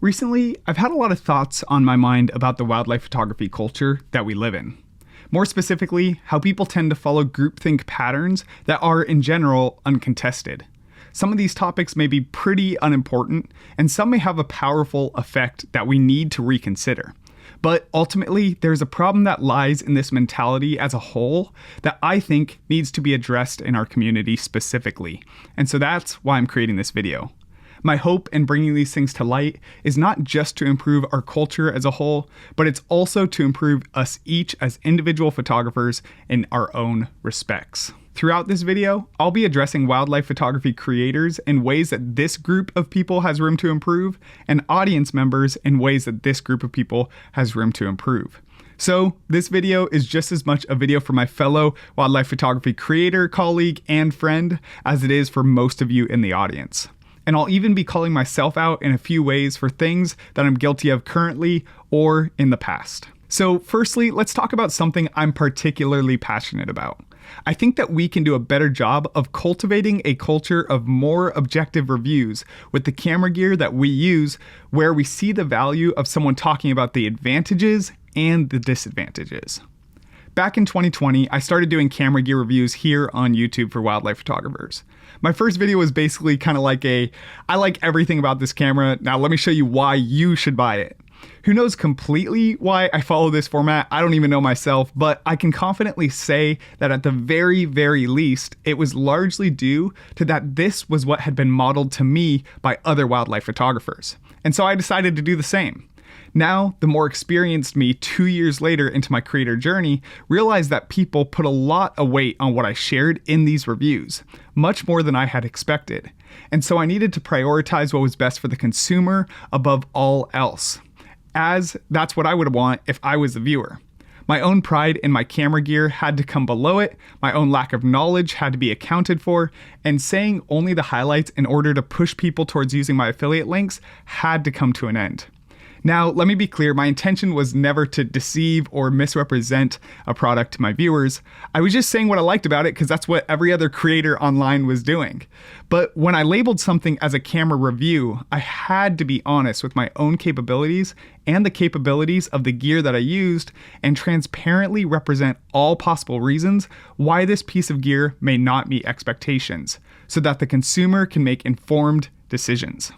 Recently, I've had a lot of thoughts on my mind about the wildlife photography culture that we live in. More specifically, how people tend to follow groupthink patterns that are, in general, uncontested. Some of these topics may be pretty unimportant, and some may have a powerful effect that we need to reconsider. But ultimately, there's a problem that lies in this mentality as a whole that I think needs to be addressed in our community specifically. And so that's why I'm creating this video. My hope in bringing these things to light is not just to improve our culture as a whole, but it's also to improve us each as individual photographers in our own respects. Throughout this video, I'll be addressing wildlife photography creators in ways that this group of people has room to improve, and audience members in ways that this group of people has room to improve. So this video is just as much a video for my fellow wildlife photography creator, colleague, and friend as it is for most of you in the audience. And I'll even be calling myself out in a few ways for things that I'm guilty of currently or in the past. So firstly, let's talk about something I'm particularly passionate about. I think that we can do a better job of cultivating a culture of more objective reviews with the camera gear that we use, where we see the value of someone talking about the advantages and the disadvantages. Back in 2020, I started doing camera gear reviews here on YouTube for wildlife photographers. My first video was basically kind of like I like everything about this camera, now let me show you why you should buy it. Who knows completely why I follow this format? I don't even know myself, but I can confidently say that at the very, very least, it was largely due to that this was what had been modeled to me by other wildlife photographers. And so I decided to do the same. Now, the more experienced me 2 years later into my creator journey realized that people put a lot of weight on what I shared in these reviews, much more than I had expected. And so I needed to prioritize what was best for the consumer above all else, as that's what I would want if I was the viewer. My own pride in my camera gear had to come below it, my own lack of knowledge had to be accounted for, and saying only the highlights in order to push people towards using my affiliate links had to come to an end. Now, let me be clear, my intention was never to deceive or misrepresent a product to my viewers. I was just saying what I liked about it because that's what every other creator online was doing. But when I labeled something as a camera review, I had to be honest with my own capabilities and the capabilities of the gear that I used and transparently represent all possible reasons why this piece of gear may not meet expectations, so that the consumer can make informed decisions.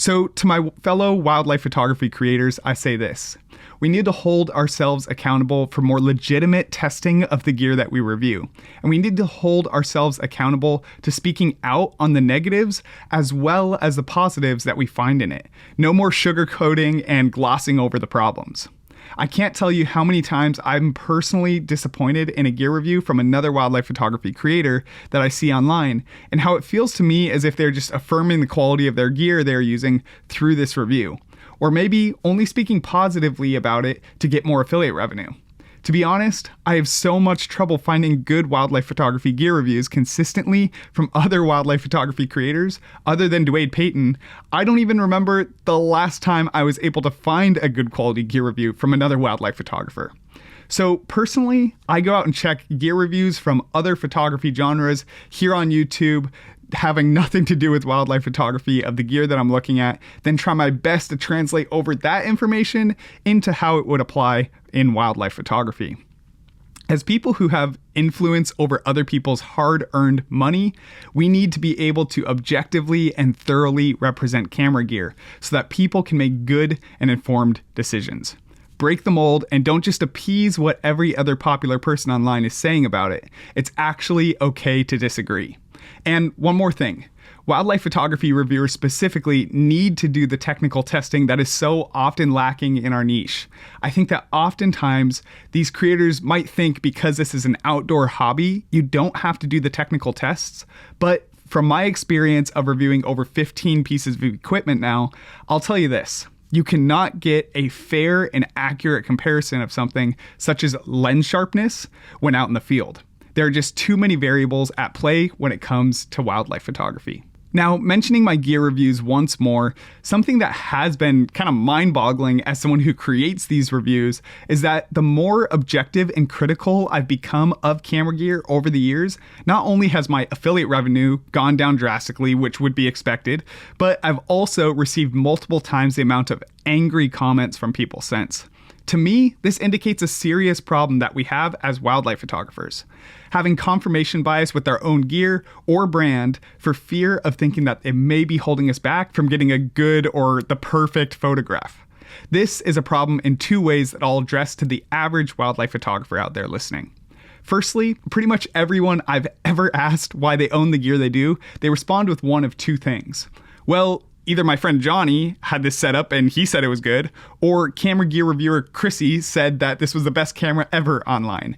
So to my fellow wildlife photography creators, I say this: we need to hold ourselves accountable for more legitimate testing of the gear that we review. And we need to hold ourselves accountable to speaking out on the negatives as well as the positives that we find in it. No more sugarcoating and glossing over the problems. I can't tell you how many times I'm personally disappointed in a gear review from another wildlife photography creator that I see online, and how it feels to me as if they're just affirming the quality of their gear they're using through this review, or maybe only speaking positively about it to get more affiliate revenue. To be honest, I have so much trouble finding good wildlife photography gear reviews consistently from other wildlife photography creators other than Dwayne Payton. I don't even remember the last time I was able to find a good quality gear review from another wildlife photographer. So personally, I go out and check gear reviews from other photography genres here on YouTube, having nothing to do with wildlife photography of the gear that I'm looking at, then try my best to translate over that information into how it would apply in wildlife photography. As people who have influence over other people's hard-earned money, we need to be able to objectively and thoroughly represent camera gear so that people can make good and informed decisions. Break the mold and don't just appease what every other popular person online is saying about it. It's actually okay to disagree. And one more thing, wildlife photography reviewers specifically need to do the technical testing that is so often lacking in our niche. I think that oftentimes these creators might think because this is an outdoor hobby, you don't have to do the technical tests, but from my experience of reviewing over 15 pieces of equipment now, I'll tell you this: you cannot get a fair and accurate comparison of something such as lens sharpness when out in the field. There are just too many variables at play when it comes to wildlife photography. Now, mentioning my gear reviews once more, something that has been kind of mind-boggling as someone who creates these reviews is that the more objective and critical I've become of camera gear over the years, not only has my affiliate revenue gone down drastically, which would be expected, but I've also received multiple times the amount of angry comments from people since. To me, this indicates a serious problem that we have as wildlife photographers. Having confirmation bias with our own gear or brand for fear of thinking that it may be holding us back from getting a good or the perfect photograph. This is a problem in two ways that I'll address to the average wildlife photographer out there listening. Firstly, pretty much everyone I've ever asked why they own the gear they do, they respond with one of two things. Well, either my friend Johnny had this set up and he said it was good, or camera gear reviewer Chrissy said that this was the best camera ever online.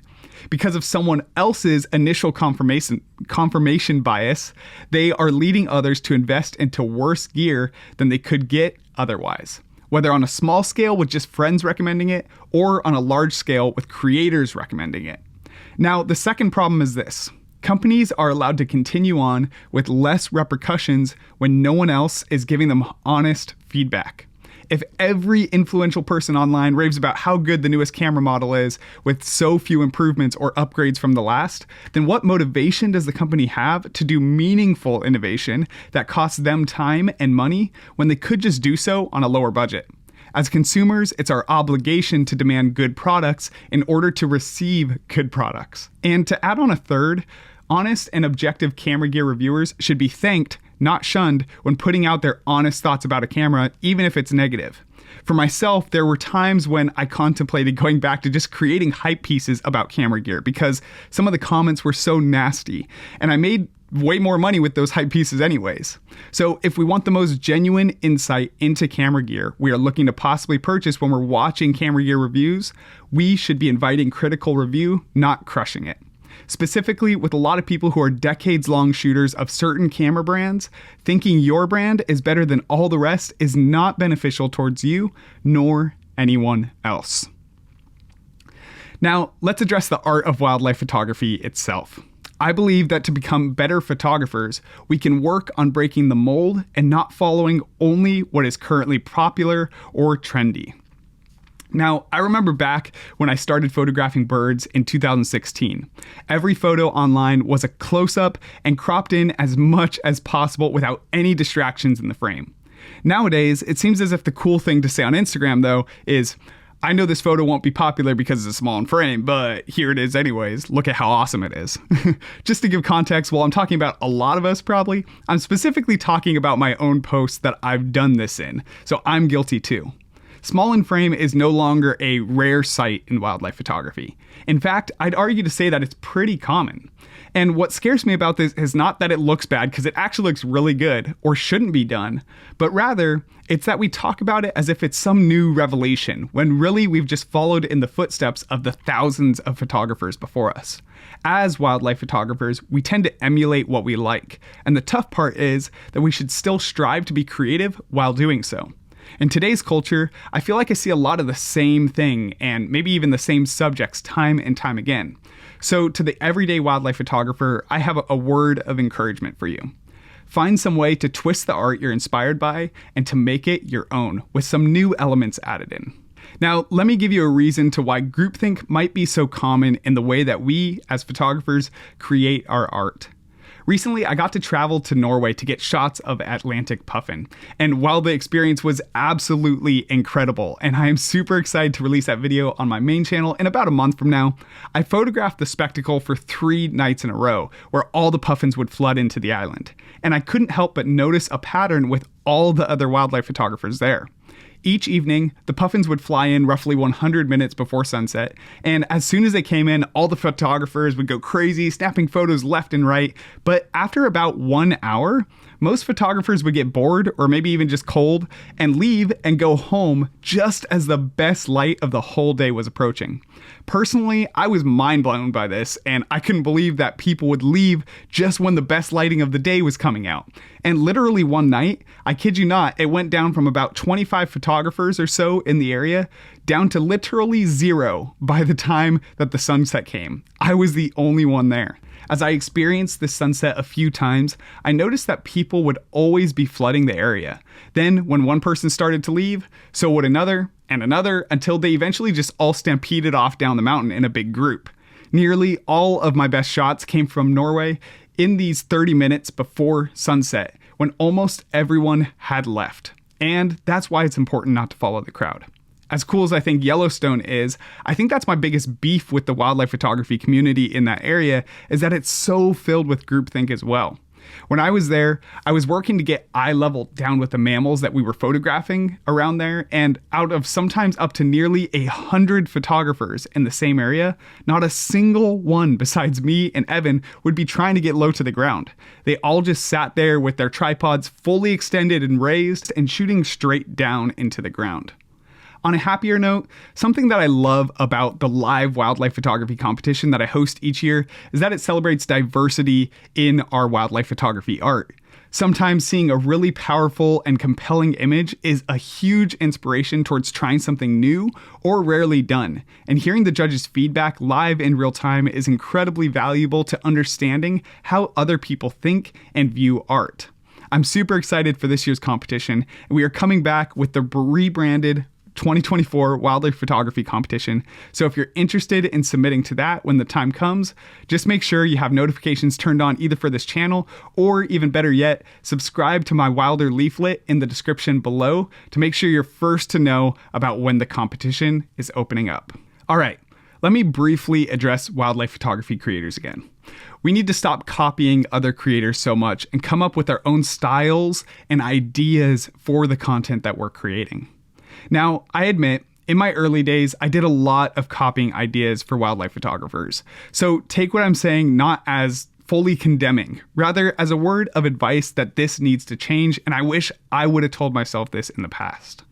Because of someone else's initial confirmation bias, they are leading others to invest into worse gear than they could get otherwise. Whether on a small scale with just friends recommending it, or on a large scale with creators recommending it. Now, the second problem is this. Companies are allowed to continue on with less repercussions when no one else is giving them honest feedback. If every influential person online raves about how good the newest camera model is with so few improvements or upgrades from the last, then what motivation does the company have to do meaningful innovation that costs them time and money when they could just do so on a lower budget? As consumers, it's our obligation to demand good products in order to receive good products. And to add on a third, honest and objective camera gear reviewers should be thanked, not shunned, when putting out their honest thoughts about a camera, even if it's negative. For myself, there were times when I contemplated going back to just creating hype pieces about camera gear because some of the comments were so nasty, and I made way more money with those hype pieces anyways. So if we want the most genuine insight into camera gear we are looking to possibly purchase when we're watching camera gear reviews, we should be inviting critical review, not crushing it. Specifically with a lot of people who are decades-long shooters of certain camera brands, thinking your brand is better than all the rest is not beneficial towards you nor anyone else. Now, let's address the art of wildlife photography itself. I believe that to become better photographers, we can work on breaking the mold and not following only what is currently popular or trendy. Now, I remember back when I started photographing birds in 2016. Every photo online was a close-up and cropped in as much as possible without any distractions in the frame. Nowadays, it seems as if the cool thing to say on Instagram, though, is, I know this photo won't be popular because it's small in frame, but here it is anyways. Look at how awesome it is. Just to give context, while I'm talking about a lot of us probably, I'm specifically talking about my own posts that I've done this in, so I'm guilty too. Small in frame is no longer a rare sight in wildlife photography. In fact, I'd argue to say that it's pretty common. And what scares me about this is not that it looks bad, because it actually looks really good, or shouldn't be done, but rather, it's that we talk about it as if it's some new revelation, when really we've just followed in the footsteps of the thousands of photographers before us. As wildlife photographers, we tend to emulate what we like, and the tough part is that we should still strive to be creative while doing so. In today's culture, I feel like I see a lot of the same thing and maybe even the same subjects time and time again. So to the everyday wildlife photographer, I have a word of encouragement for you. Find some way to twist the art you're inspired by and to make it your own with some new elements added in. Now, let me give you a reason to why groupthink might be so common in the way that we, as photographers, create our art. Recently, I got to travel to Norway to get shots of Atlantic puffin. And while the experience was absolutely incredible, and I am super excited to release that video on my main channel in about a month from now, I photographed the spectacle for 3 nights in a row, where all the puffins would flood into the island. And I couldn't help but notice a pattern with all the other wildlife photographers there. Each evening, the puffins would fly in roughly 100 minutes before sunset, and as soon as they came in, all the photographers would go crazy, snapping photos left and right. But after about 1 hour, most photographers would get bored or maybe even just cold and leave and go home just as the best light of the whole day was approaching. Personally, I was mind blown by this, and I couldn't believe that people would leave just when the best lighting of the day was coming out. And literally one night, I kid you not, it went down from about 25 photographers or so in the area down to literally 0 by the time that the sunset came. I was the only one there. As I experienced this sunset a few times, I noticed that people would always be flooding the area. Then, when one person started to leave, so would another and another, until they eventually just all stampeded off down the mountain in a big group. Nearly all of my best shots came from Norway in these 30 minutes before sunset, when almost everyone had left. And that's why it's important not to follow the crowd. As cool as I think Yellowstone is, I think that's my biggest beef with the wildlife photography community in that area, is that it's so filled with groupthink as well. When I was there, I was working to get eye level down with the mammals that we were photographing around there, and out of sometimes up to nearly 100 photographers in the same area, not a single one besides me and Evan would be trying to get low to the ground. They all just sat there with their tripods fully extended and raised and shooting straight down into the ground. On a happier note, something that I love about the live wildlife photography competition that I host each year is that it celebrates diversity in our wildlife photography art. Sometimes seeing a really powerful and compelling image is a huge inspiration towards trying something new or rarely done. And hearing the judges' feedback live in real time is incredibly valuable to understanding how other people think and view art. I'm super excited for this year's competition, and we are coming back with the rebranded 2024 Wildlife Photography Competition. So if you're interested in submitting to that when the time comes, just make sure you have notifications turned on either for this channel or, even better yet, subscribe to my Wilder Leaflet in the description below to make sure you're first to know about when the competition is opening up. All right, let me briefly address wildlife photography creators again. We need to stop copying other creators so much and come up with our own styles and ideas for the content that we're creating. Now, I admit, in my early days, I did a lot of copying ideas for wildlife photographers. So take what I'm saying not as fully condemning, rather as a word of advice that this needs to change, and I wish I would have told myself this in the past.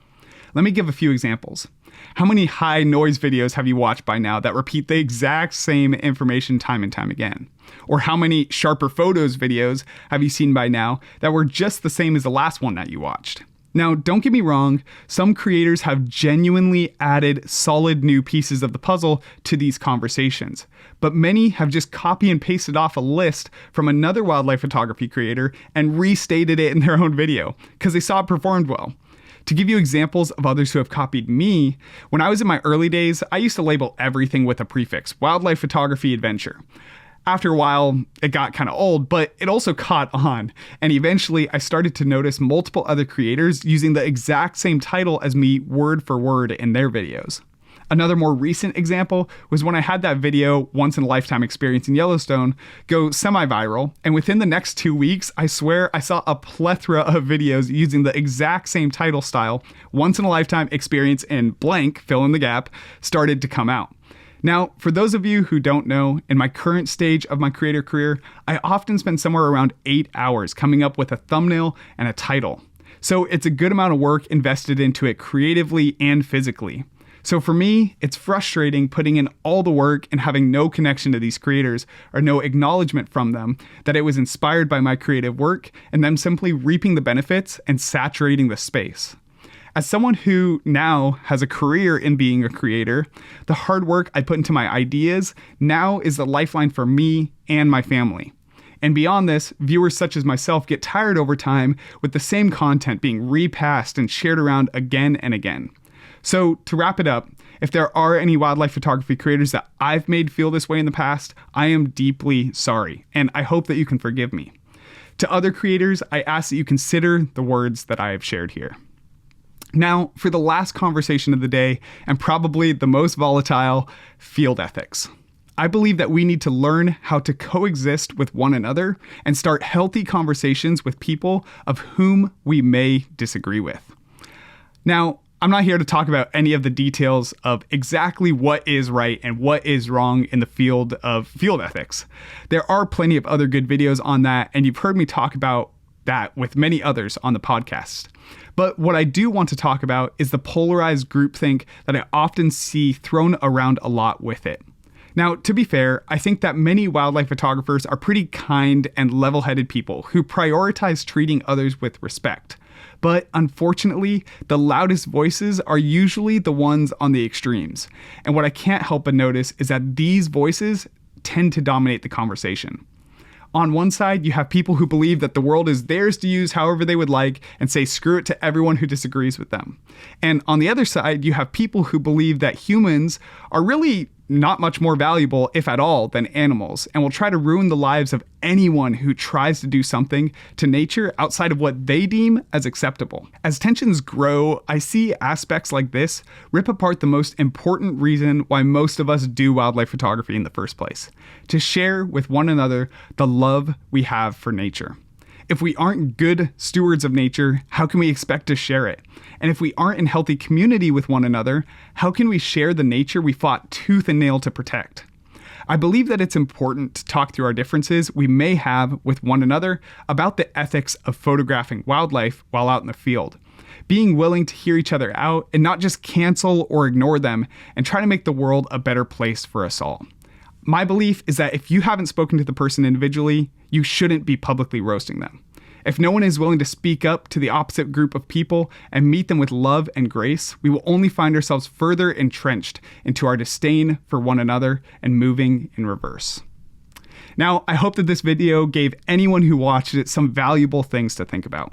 Let me give a few examples. How many high noise videos have you watched by now that repeat the exact same information time and time again? Or how many sharper photos videos have you seen by now that were just the same as the last one that you watched? Now, don't get me wrong, some creators have genuinely added solid new pieces of the puzzle to these conversations, but many have just copy and pasted off a list from another wildlife photography creator and restated it in their own video because they saw it performed well. To give you examples of others who have copied me, when I was in my early days, I used to label everything with a prefix, wildlife photography adventure. After a while, it got kind of old, but it also caught on. And eventually, I started to notice multiple other creators using the exact same title as me word for word in their videos. Another more recent example was when I had that video, Once in a Lifetime Experience in Yellowstone, go semi-viral. And within the next 2 weeks, I swear I saw a plethora of videos using the exact same title style, Once in a Lifetime Experience in blank, fill in the gap, started to come out. Now, for those of you who don't know, in my current stage of my creator career, I often spend somewhere around 8 hours coming up with a thumbnail and a title. So it's a good amount of work invested into it creatively and physically. So for me, it's frustrating putting in all the work and having no connection to these creators or no acknowledgement from them that it was inspired by my creative work and them simply reaping the benefits and saturating the space. As someone who now has a career in being a creator, the hard work I put into my ideas now is the lifeline for me and my family. And beyond this, viewers such as myself get tired over time with the same content being repassed and shared around again and again. So to wrap it up, if there are any wildlife photography creators that I've made feel this way in the past, I am deeply sorry, and I hope that you can forgive me. To other creators, I ask that you consider the words that I have shared here. Now, for the last conversation of the day, and probably the most volatile, field ethics. I believe that we need to learn how to coexist with one another and start healthy conversations with people of whom we may disagree with. Now, I'm not here to talk about any of the details of exactly what is right and what is wrong in the field of field ethics. There are plenty of other good videos on that, and you've heard me talk about that with many others on the podcast. But what I do want to talk about is the polarized groupthink that I often see thrown around a lot with it. Now, to be fair, I think that many wildlife photographers are pretty kind and level-headed people who prioritize treating others with respect. But unfortunately, the loudest voices are usually the ones on the extremes. And what I can't help but notice is that these voices tend to dominate the conversation. On one side, you have people who believe that the world is theirs to use however they would like and say screw it to everyone who disagrees with them. And on the other side, you have people who believe that humans are really not much more valuable, if at all, than animals, and will try to ruin the lives of anyone who tries to do something to nature outside of what they deem as acceptable. As tensions grow, I see aspects like this rip apart the most important reason why most of us do wildlife photography in the first place: to share with one another the love we have for nature. If we aren't good stewards of nature, how can we expect to share it? And if we aren't in healthy community with one another, how can we share the nature we fought tooth and nail to protect? I believe that it's important to talk through our differences we may have with one another about the ethics of photographing wildlife while out in the field. Being willing to hear each other out and not just cancel or ignore them, and try to make the world a better place for us all. My belief is that if you haven't spoken to the person individually, you shouldn't be publicly roasting them. If no one is willing to speak up to the opposite group of people and meet them with love and grace, we will only find ourselves further entrenched into our disdain for one another and moving in reverse. Now, I hope that this video gave anyone who watched it some valuable things to think about.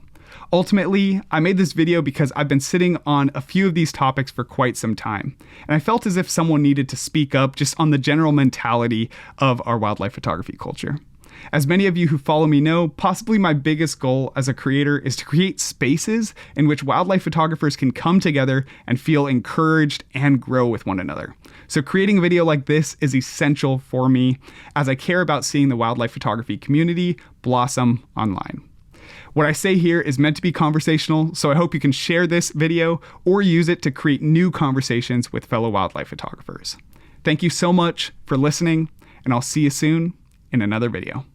Ultimately, I made this video because I've been sitting on a few of these topics for quite some time, and I felt as if someone needed to speak up just on the general mentality of our wildlife photography culture. As many of you who follow me know, possibly my biggest goal as a creator is to create spaces in which wildlife photographers can come together and feel encouraged and grow with one another. So creating a video like this is essential for me, as I care about seeing the wildlife photography community blossom online. What I say here is meant to be conversational, so I hope you can share this video or use it to create new conversations with fellow wildlife photographers. Thank you so much for listening, and I'll see you soon in another video.